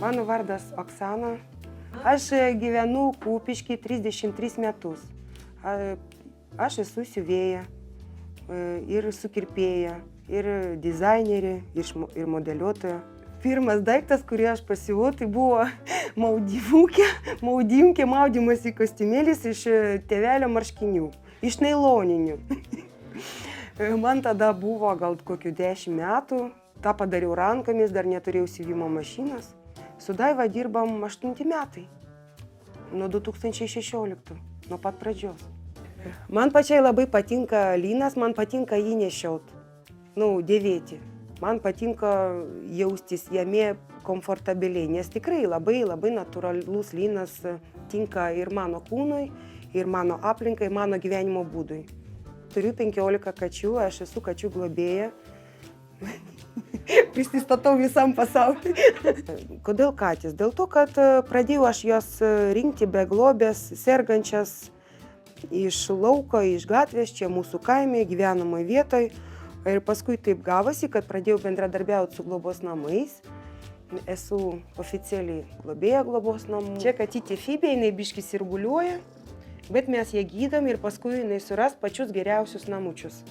Mano vardas Oksana. Aš gyvenu Kupišky 33 metus. Aš esu siuvėja ir sukirpėja, ir dizainerė, ir modeliuotoja. Pirmas daiktas, kurį aš pasiuvau, tai buvo maudymosi kostiumėlis iš tėvelio marškinių, iš nailoninių. Man tada buvo gal kokių 10 metų, tą padariau rankomis, dar neturėjau siuvimo mašinos. Su Daiva dirbam 8 metai, nuo 2016, nuo pat pradžios. Man pačiai labai patinka lynas, man patinka jį nešiaut, dėvėti. Man patinka jaustis jame komfortabiliai, nes tikrai labai natūralus lynas tinka ir mano kūnui, ir mano aplinkai, mano gyvenimo būdui. Turiu 15 kačių, aš esu kačių globėja. Prisistatau visam pasauliui. Kodėl katės? Dėl to, kad pradėjau aš jas rinkti be globės, sergančias iš lauko, iš gatvės, čia mūsų kaime, gyvenamoje vietoje. Ir paskui taip gavosi, kad pradėjau bendradarbiauti su globos namais. Esu oficialiai globėja globos namų. Čia katytė Fibė, jinai biškį sirguliuoja, bet mes ją gydom ir paskui jinai suras pačius geriausius namučius.